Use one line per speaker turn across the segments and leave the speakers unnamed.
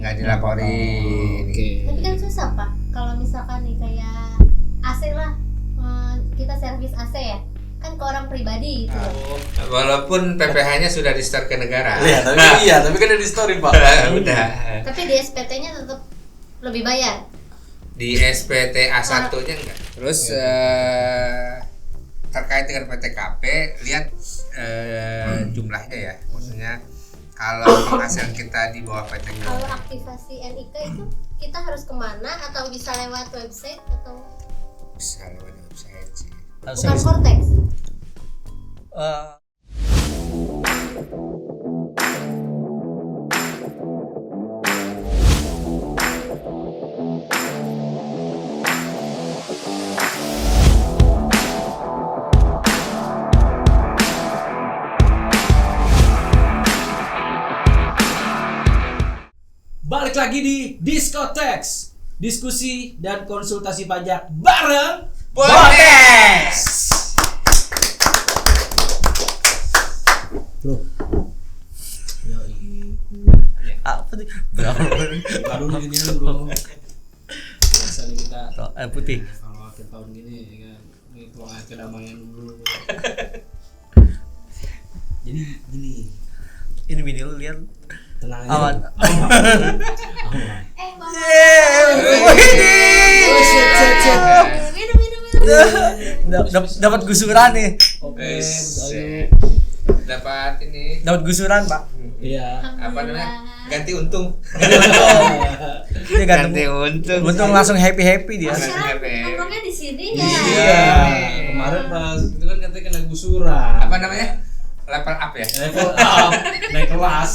nggak dilaporin.
Tapi kan susah Pak, kalau misalkan nih kayak AC lah, kita servis AC ya, kan ke orang pribadi gitu.
Walaupun PPh-nya sudah di-store ke negara.
Tapi kan ada di story Pak.
Udah.
Tapi di SPT-nya tetap lebih bayar.
Di SPT A1-nya enggak. Terus terkait dengan PTKP, lihat jumlahnya ya. Maksudnya kalau penghasilan kita di bawah PTKP.
Kalau aktivasi NIK itu kita harus kemana atau bisa lewat website atau
Bisa lewat website sih.
bukan Cortex?
Balik lagi di Diskotex, diskusi dan konsultasi pajak bareng
Botex.
Bro. Yoi.
Apa tuh?
Baru gini bro. Biasa nih kita
Putih.
kalau akhir tahun gini ya kan, ini tuang kedamaian dulu. Jadi gini,
Ini bini lu lihat.
tenang
Aman.
aja. Aman.
Dapat gusuran nih.
Oke,
Buset. Dapat ini
Dapat gusuran, Pak.
iya.
apa namanya? Ganti untung.
Dia
Ganti untung.
Untung langsung happy dia.
Sekarang nongkrongnya di sini ya.
Iya. Kemarin pas itu kan katanya kena gusuran.
Apa namanya? Level up ya.
Level up, naik kelas.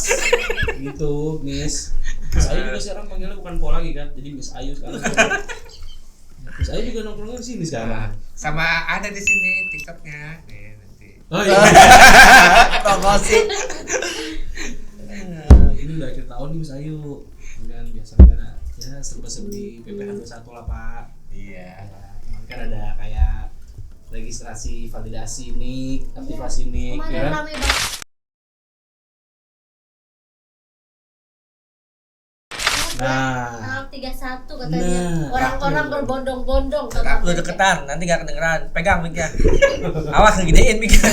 Gitu, Miss. Miss Ayu juga sekarang panggilnya bukan Po lagi kan, jadi Miss Ayu sekarang. Miss Ayu juga nongkrongnya di sini sekarang.
Sama ada di sini TikToknya. Nih nanti.
Oh iya.
Promosi.
Ini udah akhir tahun nih Miss Ayu. Kan biasanya kan ya serba-serbi PPh 21 lah, Pak.
Iya.
Kemarin kan ada kayak registrasi, validasi nik, aktivasi nik
Kemarin
ya.
rame banget.
Nah,
Tanggal 31 katanya.
Nah,
Orang-orang
terakhir.
berbondong-bondong ke
Tetap.
Lu deketan, nanti gak kedengeran. Pegang mic-nya. Awas ngegedein mic-nya.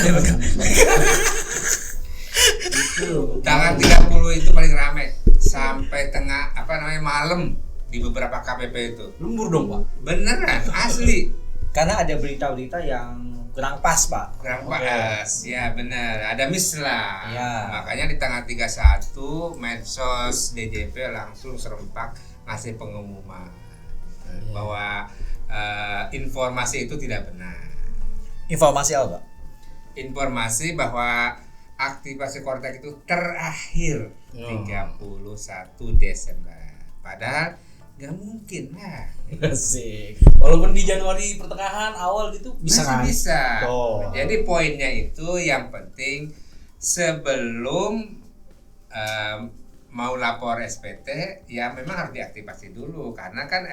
itu.
Tanggal 30 itu paling rame sampai tengah malam di beberapa KPP itu.
Lembur dong, Pak.
Beneran asli.
Karena ada berita-berita yang kurang pas, Pak.
Kurang pas. Ya bener, ada miss lah.
Iya.
Makanya di tanggal 31 medsos DJP langsung serempak ngasih pengumuman bahwa informasi itu tidak benar.
Informasi apa, Pak?
Informasi bahwa aktivasi Cortex itu terakhir 31 Desember. Padahal nggak mungkin lah.
Asik. Walaupun di Januari pertengahan awal gitu bisa
Masih
kan?
bisa.
Oh.
Jadi poinnya itu yang penting sebelum mau lapor SPT ya memang harus diaktifasi dulu karena kan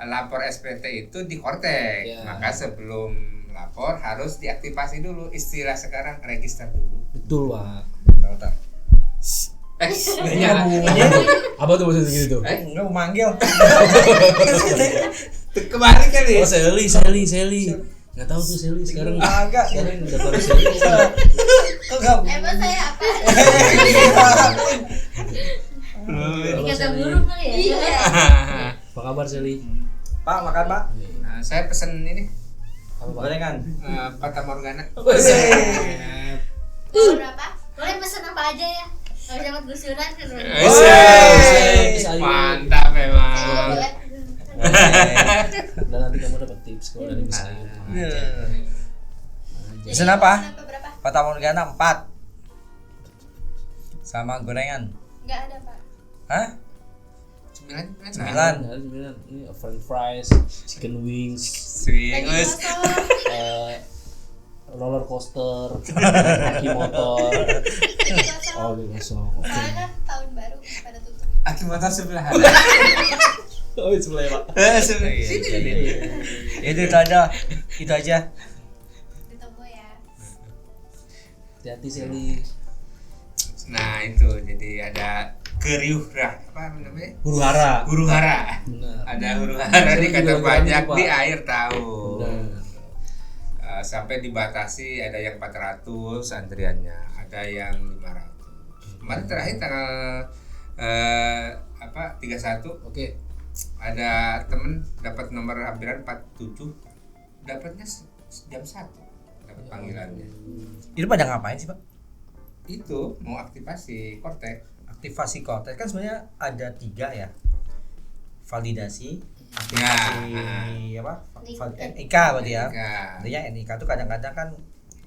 lapor SPT itu di Cortex.
Ya.
Maka sebelum lapor harus diaktifasi dulu. Istilah sekarang register dulu.
Betul, Pak.
Tahu.
Nggak nyala.
Apa tuh maksudnya gitu tuh?
Enggak mau manggil.
Kemarin kan ya.
Oh, Sally. Enggak tahu tuh Sally sekarang.
Agak.
Sekarang udah tahu Sally.
Kok enggak?
Emang saya apa?
Halo,
Kata
Sally.
burung kali ya? Iya.
Apa kabar Sally?
Pak, makan, Pak.
Nah, saya pesen ini
Apa Pak?
Gorengan.
Fata Morgana.
Berapa? Boleh pesen apa aja ya? Kalau dapat gusuran kan.
Bisa ayo.
Mantap
Saya juga
memang.
boleh.
Dan nanti kamu dapat tips kalau dari Miss Ayu.
Pesan apa?
Berapa?
Fata Morgana 4. Sama gorengan.
Enggak ada, Pak.
Hah?
9.
9. Ini french fries, chicken wings,
Swingus.
roller coaster, kaki motor. Oh, ini kosong. Oke.
Soalnya kan tahun baru pada tutup.
Aki motor sebelah.
Oh, itu sebelah ya, Pak.
Sini.
Itu aja. Itu aja.
Ditunggu ya.
Hati-hati Sally.
Nah itu jadi ada keriuh apa namanya?
Huru hara.
Huru hara.
Benar.
Ada huru hara di kata
Juga
banyak
Pak.
di akhir tahun.
Benar.
Sampai dibatasi ada yang 400 antriannya, ada yang 500. Kemarin terakhir tanggal 31
Oke.
ada temen dapat nomor hampiran 47, dapatnya jam 1 dapat panggilannya.
Itu pada ngapain sih Pak?
Itu mau aktivasi Kortek.
Aktivasi konten kan sebenarnya ada 3 ya. Validasi,
Ya,
aktivasi apa? NIK berarti ya.
Nah,
Artinya NIK itu kadang-kadang kan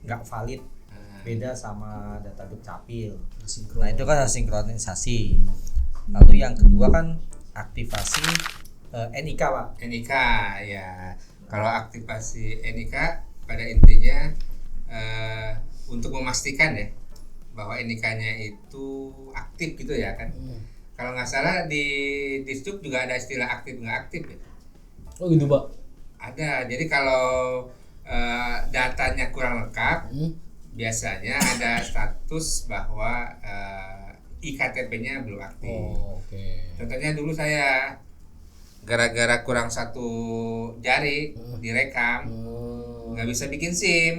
nggak valid,
nah,
beda sama data dukcapil.
Sinkron.
Nah itu kan sinkronisasi. Lalu yang kedua kan aktivasi NIK Pak.
NIK ya. Kalau aktivasi NIK pada intinya untuk memastikan ya bahwa NIK-nya itu aktif gitu ya kan. Kalau nggak salah di Disduk juga ada istilah aktif nggak aktif ya.
Oh gitu Pak.
Ada. Jadi kalau datanya kurang lengkap, biasanya ada status bahwa IKTP-nya belum aktif.
Oh, oke.
Contohnya dulu saya gara-gara kurang 1 jari direkam, nggak bisa bikin SIM.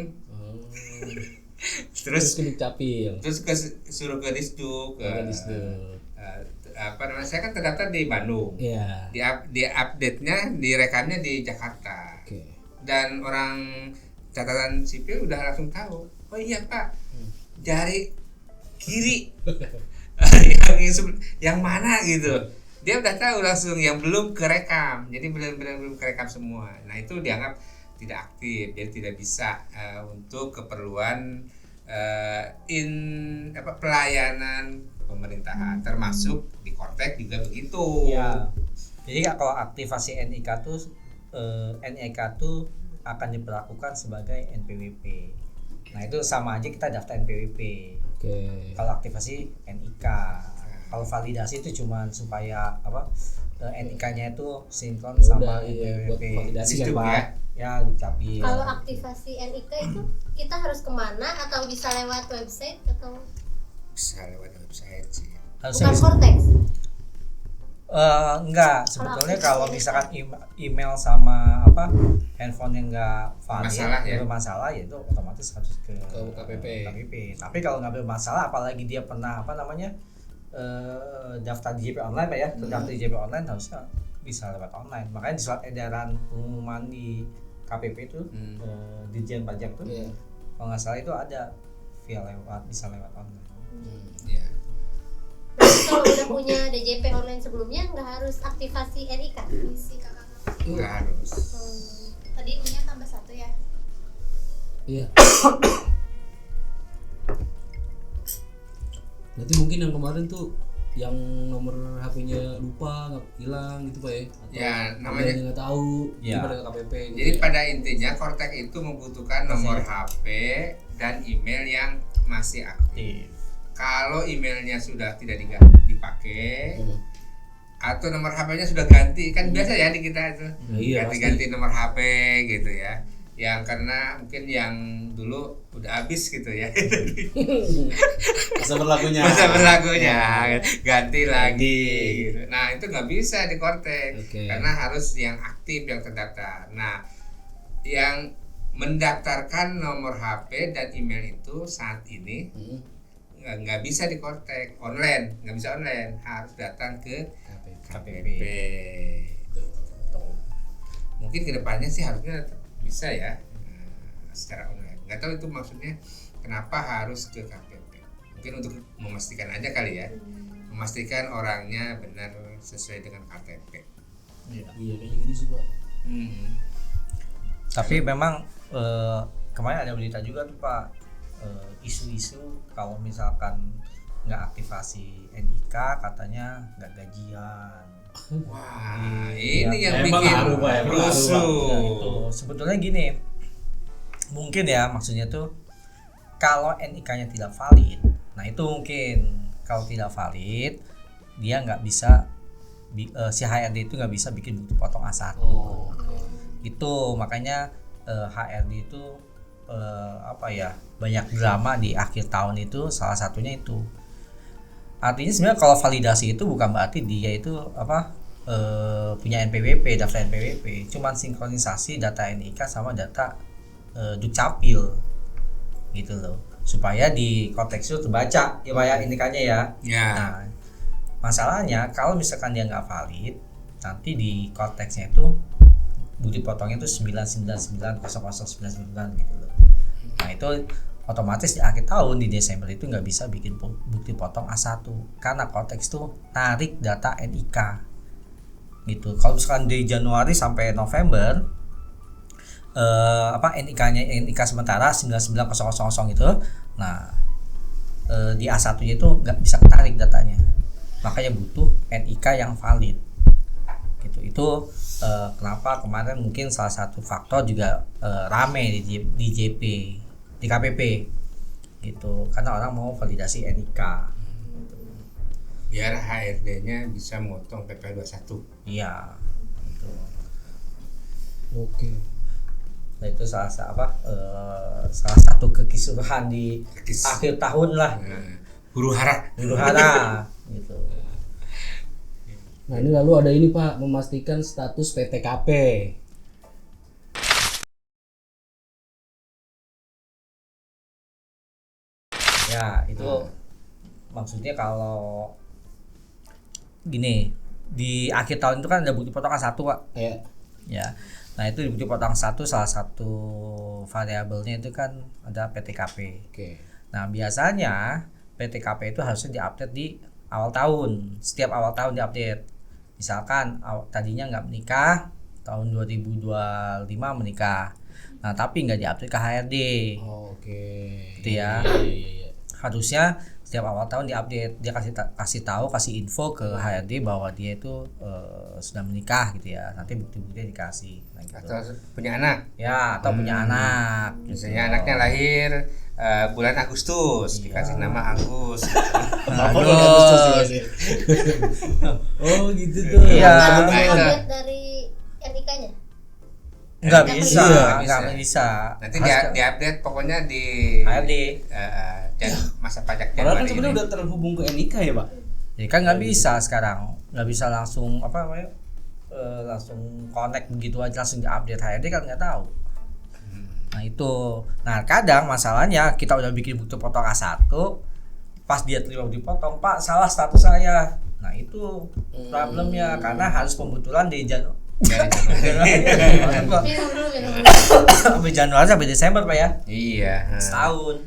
Terus
Terus
ke Dukcapil.
suruh ke Disduk.
Ke Disduk.
Apa namanya? Saya kan terdaftar di Bandung.
Iya.
Di update-nya, direkamnya di Jakarta.
Oke.
Dan orang catatan sipil udah langsung tahu. Oh iya Pak, jari kiri yang mana gitu. Dia udah tahu langsung yang belum kerekam. Jadi benar-benar belum kerekam semua. Nah itu dianggap tidak aktif, jadi tidak bisa untuk keperluan pelayanan pemerintahan, termasuk di Kortek juga begitu.
Ya. Jadi kalau aktivasi NIK tuh NIK tuh akan diperlakukan sebagai NPWP. Nah itu sama aja kita daftar NPWP.
Oke.
Kalau aktivasi NIK. Kalau validasi itu cuma supaya apa NIK-nya itu sinkron
Ya
sama
udah, iya, buat
NPWP.
validasi
Disduk
kan, Pak.
ya.
Ya dukcapil.
Kalau aktivasi NIK itu kita harus kemana atau bisa lewat website atau
Bisa lewat website sih.
Harusnya
bukan
bisa.
Cortex?
Enggak, sebetulnya
aktivasi
kalau
NIK.
misalkan email sama apa handphone yang enggak valid,
Masalah ya?
bermasalah ya itu otomatis harus ke
KPP.
KPP. Tapi kalau nggak bermasalah, apalagi dia pernah apa namanya daftar di JP online Pak ya, terdaftar di JP online harusnya bisa lewat online. Makanya di surat edaran pengumuman di KPP itu Ditjen Pajak tuh,
Iya.
kalau nggak salah itu ada bisa lewat online.
Ya.
Berarti kalau udah punya DJP online sebelumnya nggak harus aktivasi NIK?
Isi kakak.
Nggak harus.
Tadi punya tambah 1 ya.
Iya. Berarti mungkin yang kemarin tuh yang nomor HP-nya lupa, nggak hilang gitu Pak ya? Atau
Ya, namanya-
nggak tahu,
Ya.
pada ke KPP. Gitu
Jadi
ya?
pada intinya Kortek itu membutuhkan nomor HP dan email yang masih aktif. Kalau emailnya sudah tidak dipakai atau nomor HP-nya sudah ganti, kan biasa ya di kita itu
Nah, iya,
ganti-ganti nomor HP gitu ya. Yang karena mungkin yang dulu udah habis gitu ya.
Masa berlakunya.
Masa berlakunya ganti lagi
Ganti.
gitu. Nah, itu nggak bisa di Kortek
Oke.
karena harus yang aktif yang terdaftar. Nah, yang mendaftarkan nomor HP dan email itu saat ini nggak bisa di Kortek online, nggak bisa online, harus datang ke KPP. Mungkin kedepannya sih harusnya bisa ya secara online. Nggak tahu itu maksudnya kenapa harus ke KPP. Mungkin untuk memastikan aja kali ya, memastikan orangnya benar sesuai dengan KTP.
Iya kayaknya gitu sih Pak.
Tapi memang kemarin ada berita juga tuh Pak, isu-isu kalau misalkan nggak aktivasi NIK katanya nggak gajian.
Wah,
Iya,
ini yang
emang
bikin
ngaruh, Pak, emang
rusuh.
ngaruh,
Ya, itu sebetulnya gini, mungkin ya maksudnya tuh kalau NIK-nya tidak valid, nah itu mungkin kalau tidak valid dia nggak bisa si HRD itu nggak bisa bikin bukti potong A1.
Oh, oke.
Itu makanya HRD itu apa ya banyak drama di akhir tahun itu, salah satunya itu Artinya sebenarnya kalau validasi itu bukan berarti dia itu punya NPWP, daftar NPWP, cuman sinkronisasi data NIK sama data Dukcapil gitu loh, supaya di konteks itu terbaca ya Pak ya NIK-nya ya.
Ya.
Nah, masalahnya kalau misalkan dia nggak valid, nanti di konteksnya itu bukti potongnya itu 9990099 gitu loh. Nah itu otomatis di akhir tahun di Desember itu nggak bisa bikin bukti potong A1 karena konteks itu tarik data NIK gitu. Kalau misalkan dari Januari sampai November NIK sementara 99000 gitu. Nah di A1-nya itu nggak bisa ketarik datanya, makanya butuh NIK yang valid gitu. Itu kenapa kemarin mungkin salah satu faktor juga rame di JP, di KPP gitu, karena orang mau validasi NIK gitu.
Biar HRD-nya bisa motong PP 21.
Iya gitu.
Oke.
Nah itu salah satu kekisruhan di akhir tahun lah,
Huru hara
gitu.
Nah ini lalu ada ini Pak, memastikan status PTKP.
Ya itu maksudnya kalau gini, di akhir tahun itu kan ada bukti potongan 1 Pak.
Iya.
Ya. Nah itu di bukti potongan 1 salah satu variabelnya itu kan ada PTKP.
Oke.
Nah biasanya PTKP itu harusnya diupdate di awal tahun, setiap awal tahun diupdate. Misalkan tadinya nggak menikah, tahun 2025 menikah. Nah tapi nggak diupdate ke HRD.
Oke.
Gitu ya.
Iya.
Harusnya setiap awal tahun diupdate, dia kasih info ke HRD bahwa dia itu sudah menikah gitu ya. Nanti bukti-buktinya dikasih. Nah, gitu.
atau punya anak.
Ya, atau punya anak.
Misalnya anaknya lahir bulan Agustus, dikasih nama Agus.
Oh gitu tuh.
Iya.
Harus
Nah, itu.
update dari NIK-nya.
Nggak
Nggak
bisa,
bisa.
nggak bisa.
Nanti
Harus
diupdate pokoknya di
HRD.
dan masa pajak
Padahal kan
Januari
sebenarnya
ini.
udah terhubung ke NIK ya Pak.
Jadi kan nggak bisa sekarang, nggak bisa langsung langsung connect begitu aja langsung diupdate HRD kan nggak tahu. Nah itu, nah kadang masalahnya kita udah bikin bukti potong A1, pas dia terima dipotong, Pak salah status saya. Nah itu problemnya karena harus pembetulan di
Minum dulu.
sampai Januari sampai Desember Pak ya,
Iya.
setahun.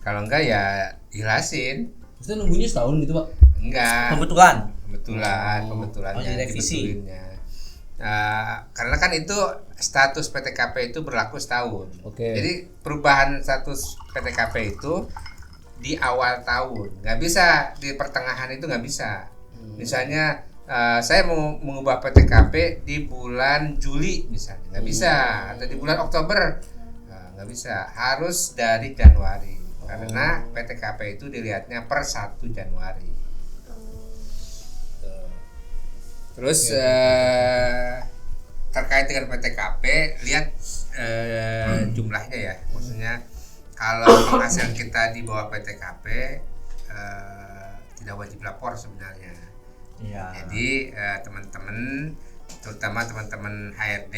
Kalau enggak ya jelasin.
Maksudnya nunggunya setahun gitu Pak?
Enggak.
Pembetulan.
Pembetulannya
Oh, direvisi.
dibetulinnya. Karena kan itu status PTKP itu berlaku setahun.
Oke.
Jadi perubahan status PTKP itu di awal tahun, nggak bisa di pertengahan, itu nggak bisa. Misalnya saya mau mengubah PTKP di bulan Juli misalnya, nggak bisa, atau di bulan Oktober, nggak bisa, harus dari Januari. Karena PTKP itu dilihatnya per 1 Januari. Terus terkait dengan PTKP, lihat jumlahnya ya. Maksudnya kalau penghasilan kita di bawah PTKP tidak wajib lapor sebenarnya.
Iya.
Jadi teman-teman, terutama teman-teman HRD,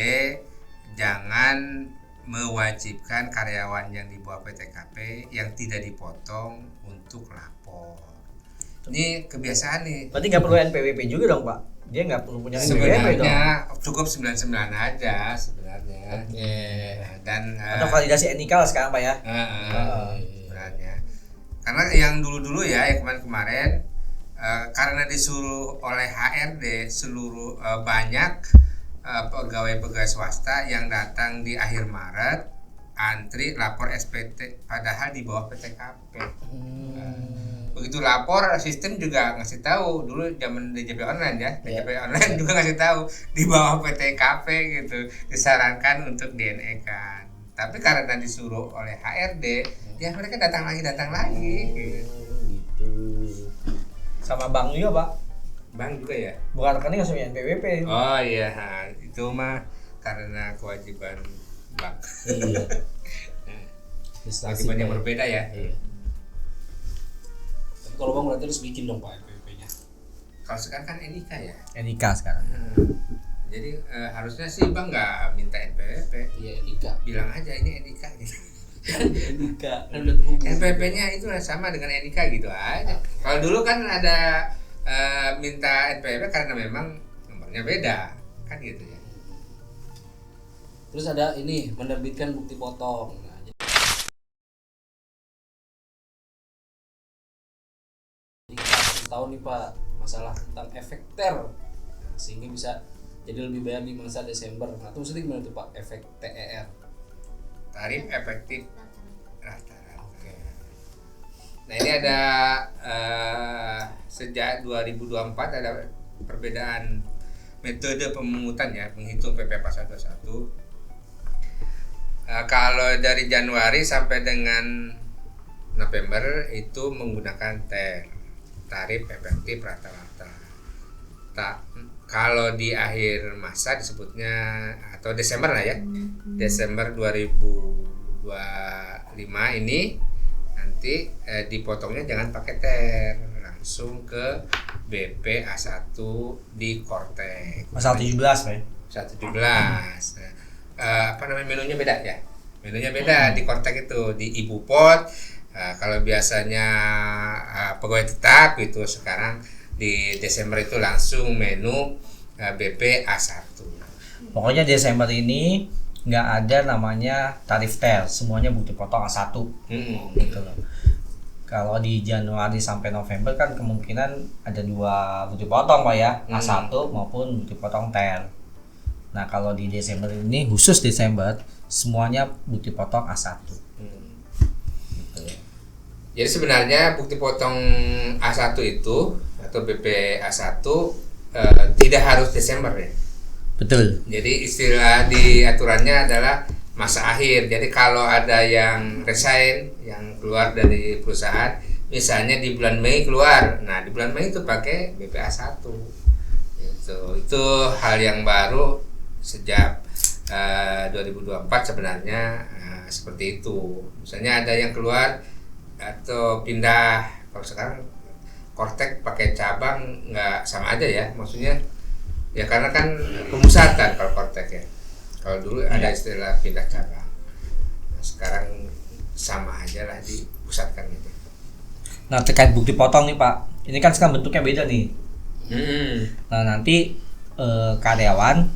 jangan mewajibkan karyawan yang di bawah PTKP yang tidak dipotong untuk lapor. Ini kebiasaan nih.
Berarti nggak perlu NPWP juga dong Pak? Dia nggak perlu punya NPWP dong?
Sebenarnya cukup 99 aja sebenarnya. Dan
Atau validasi NIK lah sekarang Pak ya?
sebenarnya. Karena yang dulu-dulu ya, yang kemarin-kemarin, karena disuruh oleh HRD seluruh banyak pegawai-pegawai swasta yang datang di akhir Maret antri lapor SPT padahal di bawah PTKP. Begitu lapor, sistem juga ngasih tahu. Dulu zaman DJP online ya, DJP online juga ngasih tahu di bawah PTKP gitu, disarankan untuk DNE kan. Tapi karena disuruh oleh HRD, ya mereka datang lagi gitu.
Gitu.
Sama bank juga Pak?
Bang juga ya.
Bukan rekening langsung NPWP.
Oh iya, itu mah karena kewajiban bank.
Iya.
Kewajiban yang berbeda ya.
Iya. kalau bang berarti harus bikin dong Pak NPWP-nya.
Kalau sekarang kan NIK ya.
NIK sekarang.
Jadi harusnya sih bang nggak minta NPWP,
Iya NIK.
bilang aja ini NIK gitu.
NIK kan udah terhubung.
NPWP-nya itu sama dengan NIK gitu aja. Kalau dulu kan ada minta NPWP karena memang nomornya beda kan gitu ya.
Terus ada ini menerbitkan bukti potong. Nah, jadi kita harus tahu nih Pak masalah tentang efek TER, nah, sehingga bisa jadi lebih bayar di masa Desember. Nah itu maksudnya gimana tuh Pak efek TER?
Tarif efektif rata-rata.
Oke.
Nah ini ada sejak 2024 ada perbedaan metode pemungutan ya, menghitung PP Pasar 21. Kalau dari Januari sampai dengan November itu menggunakan TER, tarif efektif rata-rata. Kalau di akhir masa disebutnya atau Desember lah ya, Desember 2025 ini nanti dipotongnya jangan pakai TER, langsung ke BP A1 di Kortek.
Pasal 17 Pak.
Pasal 17. Apa namanya menunya beda ya? Menunya beda di Kortek itu, di Ibu Pot. Kalau biasanya pegawai tetap itu, sekarang di Desember itu langsung menu BP A1.
Pokoknya Desember ini nggak ada namanya tarif TER, semuanya bukti potong A1 gitu loh. Kalau di Januari sampai November kan kemungkinan ada 2 bukti potong Pak ya, A1 maupun bukti potong TER. Nah kalau di Desember ini, khusus Desember, semuanya bukti potong A1.
Jadi sebenarnya bukti potong A1 itu atau BP A1 tidak harus Desember ya.
Betul.
Jadi istilah di aturannya adalah masa akhir. Jadi kalau ada yang resign, yang keluar dari perusahaan, misalnya di bulan Mei keluar, nah di bulan Mei itu pakai BPA 1. Itu hal yang baru sejak 2024 sebenarnya, seperti itu. Misalnya ada yang keluar atau pindah, kalau sekarang Kortek pakai cabang nggak sama aja ya, maksudnya ya karena kan pemusatan kalau Kortek ya. Kalau dulu ada istilah pindah cabang, nah, sekarang sama aja lah dipusatkan gitu.
Nah terkait bukti potong nih Pak, ini kan sekarang bentuknya beda nih. Nah nanti karyawan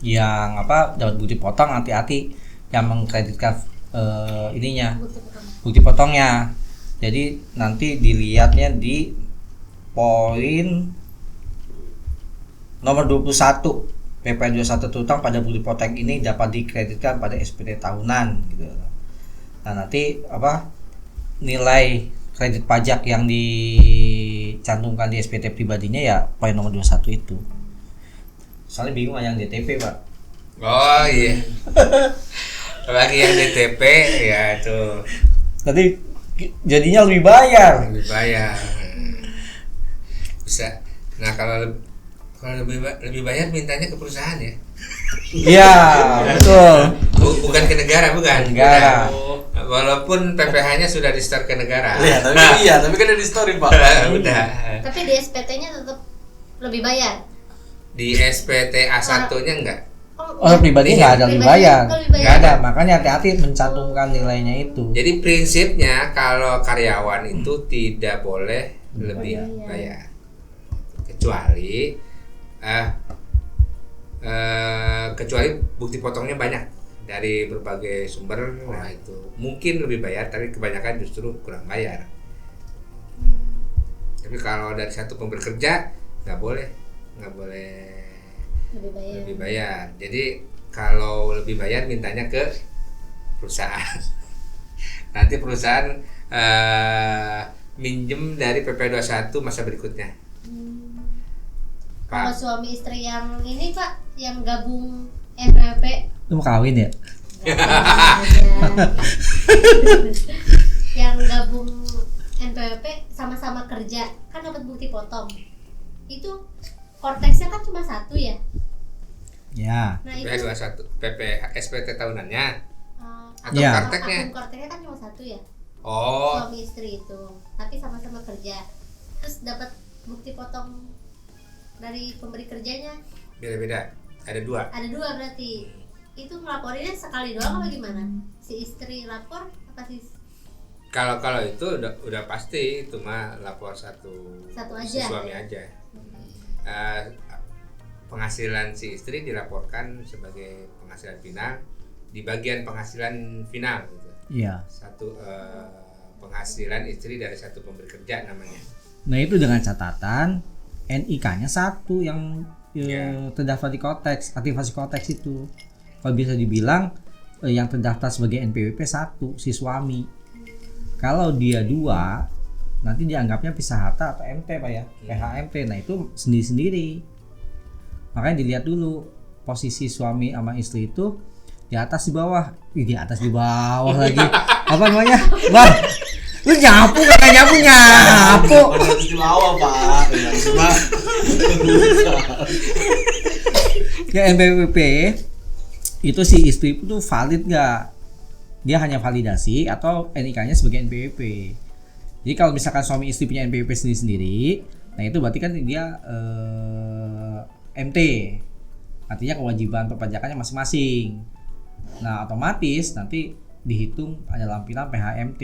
yang dapat bukti potong, hati-hati yang mengkreditkan ininya bukti potongnya. Jadi nanti dilihatnya di poin nomor 21 PP 21 utang pada bukti potong ini dapat dikreditkan pada SPT tahunan gitu. Nah nanti nilai kredit pajak yang dicantumkan di SPT pribadinya ya poin nomor 21 itu. Soalnya bingung yang DTP Pak.
Oh iya. Bagi yang DTP ya itu
Nanti jadinya lebih bayar.
lebih bayar. Bisa. Nah kalau lebih bayar mintanya ke perusahaan ya.
Iya betul.
Bukan ke negara, bukan.
Negara.
Udah. Walaupun PPh-nya sudah di store ke negara.
Tapi kan ada di story Pak.
Udah.
Tapi di SPT-nya tetap lebih bayar.
Di SPT A1-nya enggak.
Oh pribadi nggak ada lebih bayar.
Pribadi
Nggak ada, makanya hati-hati mencantumkan nilainya itu.
Jadi prinsipnya kalau karyawan itu tidak boleh lebih bayar, kecuali bukti potongnya banyak dari berbagai sumber. Nah itu mungkin lebih bayar, tapi kebanyakan justru kurang bayar. Tapi kalau dari satu pemberi kerja nggak boleh lebih bayar. Jadi kalau lebih bayar mintanya ke perusahaan. Nanti perusahaan minjem dari PP 21 masa berikutnya.
Kalau suami istri yang ini Pak, yang gabung NPWP,
Lu mau kawin ya?
yang gabung NPWP sama-sama kerja kan dapat bukti potong. Itu korteksnya kan cuma 1 ya.
Ya.
Nah itu
PP 21 PP SPT tahunannya atau
Ya.
karteknya.
akun korteknya kan cuma 1 ya.
Oh,
Suami istri itu, tapi sama-sama kerja. terus dapat bukti potong dari pemberi kerjanya
Beda-beda. Ada 2.
ada 2 berarti. Itu ngelaporinnya sekali doang apa gimana? Si istri lapor apa si
Kalau itu udah pasti itu mah lapor satu si
aja?
suami aja. Penghasilan si istri dilaporkan sebagai penghasilan final di bagian penghasilan final gitu.
Iya.
Satu penghasilan istri dari satu pemberi kerja namanya.
Nah itu dengan catatan NIK-nya 1 yang terdaftar di Kotex, aktivasi Kotex itu. Kalau bisa dibilang yang terdaftar sebagai NPWP 1 si suami. Kalau dia 2 nanti dianggapnya pisah harta atau MT Pak ya, PHMT. Nah itu sendiri-sendiri. Makanya dilihat dulu posisi suami sama istri itu di atas di bawah. Di atas di bawah lagi. Apa namanya? Bang, lu nyapu kagak nyapu.
Di bawah Pak. Yang cuma
Ya NPWP itu si istri itu valid nggak? Dia hanya validasi atau NIK-nya sebagai NPWP. Jadi kalau misalkan suami istri punya NPWP sendiri-sendiri, nah itu berarti kan dia MT. Artinya kewajiban perpajakannya masing-masing. Nah otomatis nanti dihitung ada lampiran PHMT.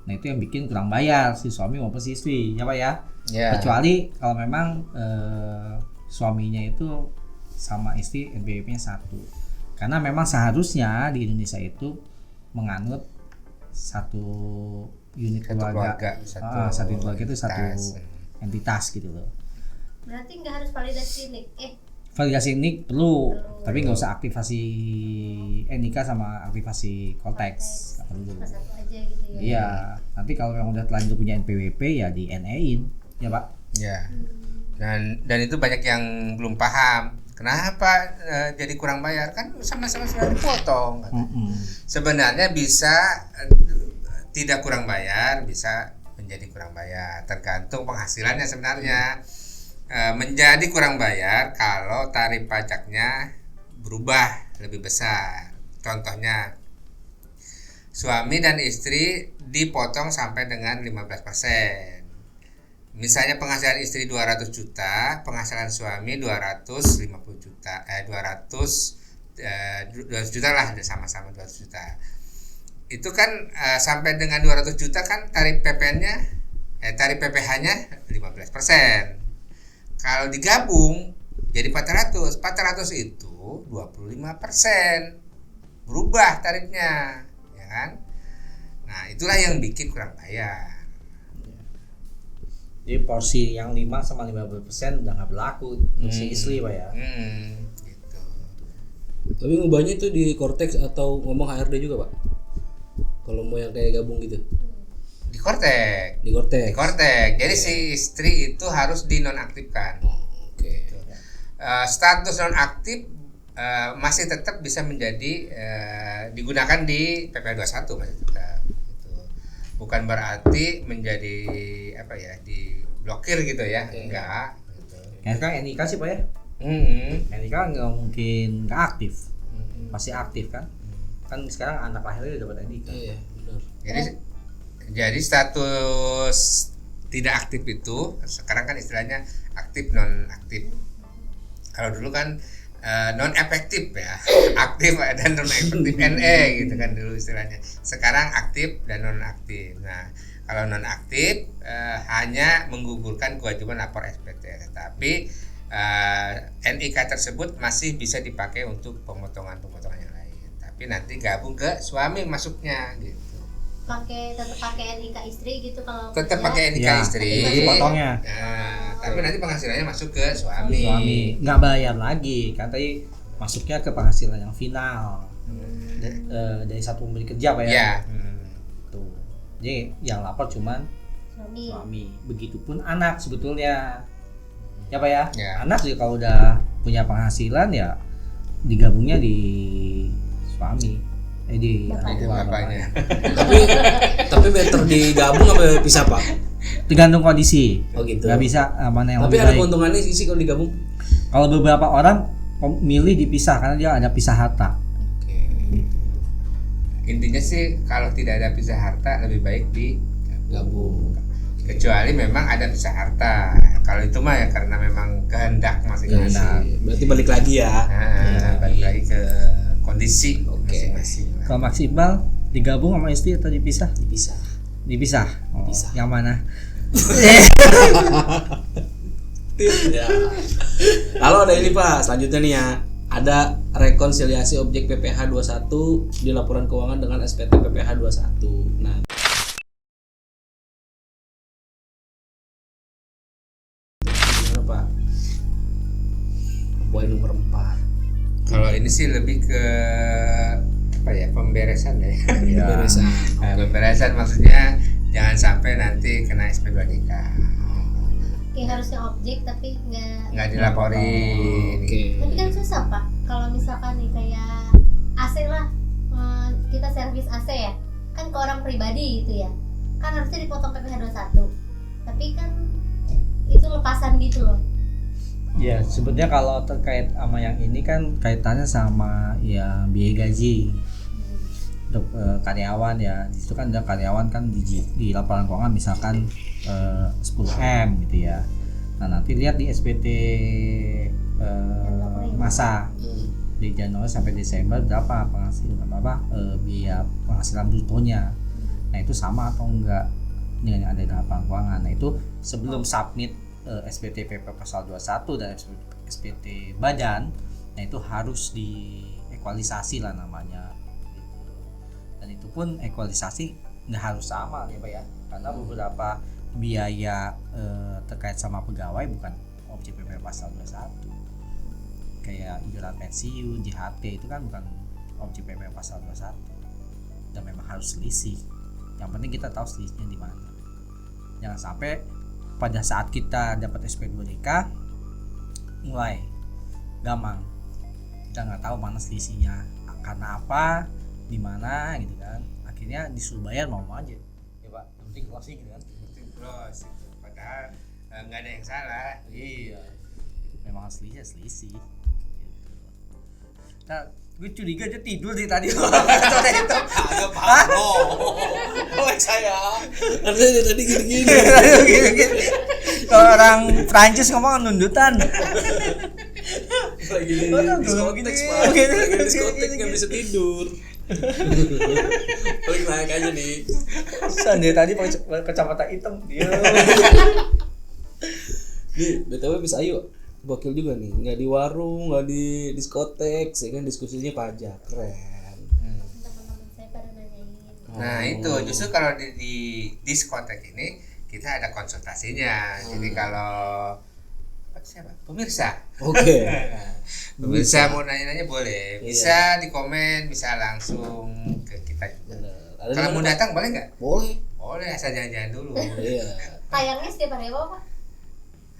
Nah itu yang bikin kurang bayar si suami maupun si istri, ya Pak ya.
Ya.
Kecuali kalau memang suaminya itu sama istri NPWP-nya 1. Karena memang seharusnya di Indonesia itu menganut satu unit keluarga, satu keluarga itu satu entitas gitu loh.
Berarti nggak harus validasi NIK.
Validasi NIK perlu, tapi nggak usah aktivasi NIK sama aktivasi Kotex, nggak perlu.
Cuma 1 aja gitu ya.
Iya, nanti kalau yang udah terlanjur punya NPWP ya di NE-in, ya Pak.
Ya. Dan itu banyak yang belum paham. Kenapa jadi kurang bayar? Kan sama-sama sudah dipotong. Sebenarnya bisa tidak kurang bayar, bisa menjadi kurang bayar. Tergantung penghasilannya sebenarnya. Menjadi kurang bayar kalau tarif pajaknya berubah lebih besar. Contohnya suami dan istri dipotong sampai dengan 15%. Misalnya penghasilan istri 200 juta, penghasilan suami 250 juta, 200 juta lah, sama-sama 200 juta. Itu kan sampai dengan 200 juta kan tarif tarif PPh-nya 15%. Kalau digabung jadi 400 itu 25%. Berubah tarifnya, ya kan? Nah, itulah yang bikin kurang bayar.
Jadi porsi yang 5 sama 15% udah nggak berlaku untuk si istri Pak ya.
Gitu.
Tapi ngubahnya itu di Cortex atau ngomong HRD juga Pak? Kalau mau yang kayak gabung gitu?
Di Cortex.
Di Cortex.
Jadi si istri itu harus dinonaktifkan.
Oke.
Status nonaktif masih tetap bisa menjadi digunakan di PP 21 masih tetap. Gitu. Bukan berarti menjadi diblokir gitu ya. Enggak. Gitu.
Yang sekarang NIK sih Pak ya. NIK nggak mungkin nggak aktif, pasti aktif kan? Kan sekarang anak lahirnya udah dapat NIK.
Iya benar.
Jadi status tidak aktif itu sekarang kan istilahnya aktif non aktif. Kalau dulu kan non efektif ya, aktif dan non efektif NE gitu kan dulu istilahnya. Sekarang aktif dan non aktif. Nah kalau non aktif hanya menggugurkan kewajiban lapor SPT, tetapi NIK tersebut masih bisa dipakai untuk pemotongan-pemotongan yang lain. Tapi nanti gabung ke suami masuknya gitu.
Tetap pakai NIK istri gitu kalau
Tetap
kerja.
pakai NIK
Ya,
istri.
jadi potongnya.
Nah, tapi nanti penghasilannya masuk ke suami.
Nggak bayar lagi, kan tadi masuknya ke penghasilan yang final dari satu pemberi kerja Pak ya.
Ya.
Tuh. Jadi yang lapor cuman suami. Begitupun anak sebetulnya. Ya Pak ya.
Ya.
Anak juga kalau udah punya penghasilan ya digabungnya di suami. Di orang tua
bapaknya.
Tapi better digabung apa pisah Pak?
Tergantung kondisi.
Oh gitu.
Nggak bisa mana yang
Tapi
lebih
ada
baik.
keuntungannya sih kalau digabung.
Kalau beberapa orang milih dipisah karena dia ada pisah harta.
Oke. Intinya sih kalau tidak ada pisah harta lebih baik
Gabung.
kecuali memang ada pisah harta. Kalau itu mah ya karena memang kehendak masing-masing.
Berarti balik lagi ya.
Nah, balik lagi ke kondisi masing-masing.
Kalau Mas Iqbal digabung sama istri atau dipisah?
Dipisah.
Oh,
Dipisah.
yang mana?
Ya. Lalu ada ini Pak, selanjutnya nih ya. Ada rekonsiliasi objek PPh 21 di laporan keuangan dengan SPT PPh 21. Nah, gimana Pak? Poin nomor 4.
Kalau ini sih lebih ke apa ya, pemberesan ya.
Beresan.
Nah, pemberesan maksudnya jangan sampai nanti kena SP2DK.
Kayak harusnya objek tapi
Nggak dilaporin.
Oke.
tapi kan susah Pak kalau misalkan nih kayak AC lah, kita servis AC ya kan ke orang pribadi gitu ya, kan harusnya dipotong PPh 21 tapi kan itu lepasan gitu loh.
Ya, sebetulnya kalau terkait sama yang ini kan kaitannya sama ya biaya gaji untuk karyawan ya. Di situ kan ada karyawan kan di laporan keuangan misalkan 10M gitu ya. Nah, nanti lihat di SPT masa di Januari sampai Desember berapa penghasilan biaya penghasilan brutonya. Nah, itu sama atau enggak dengan yang ada di laporan keuangan. Nah, itu sebelum submit SPT PP pasal 21 dan SPT badan, nah itu harus diekualisasi lah namanya gitu. Dan itu pun ekualisasi nggak harus sama ya Pak ya, karena beberapa biaya terkait sama pegawai bukan objek PP pasal 21, kayak iuran pensiun, JHT itu kan bukan objek PP pasal 21 dan memang harus selisih. Yang penting kita tahu selisihnya di mana, jangan sampai pada saat kita dapat SP2DK mulai gampang, kita nggak tahu mana selisihnya karena apa, di mana gitu kan, akhirnya disuruh bayar mau aja ya Pak, yang penting closing gitu kan.
Terus padahal nggak ada yang salah.
Iya, memang selisih gitu. Nah, gue curiga aja tidur di tadi sore itu.
Agak paham. Oleh saya. Karena dia tadi gini-gini.
Gini-gini. Kalau orang Prancis ngomong nundutan.
Lagi di diskotek, Pak. Lagi di diskotek nggak bisa tidur. Paling naik aja nih.
Sandi tadi pakai kacamata hitam dia.
Nih, BTW Miss Ayu gokil juga nih, nggak di warung, nggak di diskotek, sih kan diskusinya pajak, keren.
Teman-teman saya pada nanyain.
Nah itu justru kalau di diskotek ini kita ada konsultasinya. Jadi kalau siapa? Pemirsa.
Oke.
Pemirsa mau nanya-nanya boleh. Bisa di komen, bisa langsung ke kita juga.
Ada
Kalau mau datang boleh nggak?
boleh.
Boleh, asal jalan-jalan dulu.
Iya.
Tayangnya setiap hari apa Pak?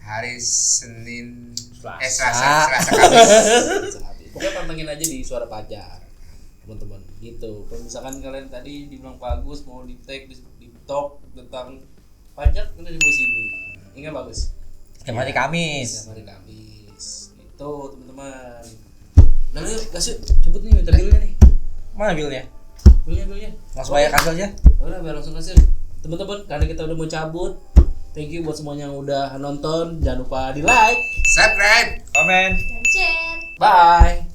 Hari Senin,
Selasa.
Selasa Kamis.
Pokoknya pantengin aja di Suara Pajak, teman-teman. Gitu. Kalau misalkan kalian tadi dibilang bagus mau di tag di talk tentang pajak, udah di sini. Ingat bagus.
Setiap hari Kamis.
Setiap hari Kamis. Itu teman-teman. Nah, yuk kasih cepet nih minta bilnya nih.
Mana bilnya?
Bilnya.
Langsung bayar kasih aja.
Udah biar langsung kasih. Teman-teman, karena kita udah mau cabut. Thank you buat semuanya yang udah nonton. Jangan lupa di like,
Subscribe.
Komen.
Dan share.
bye.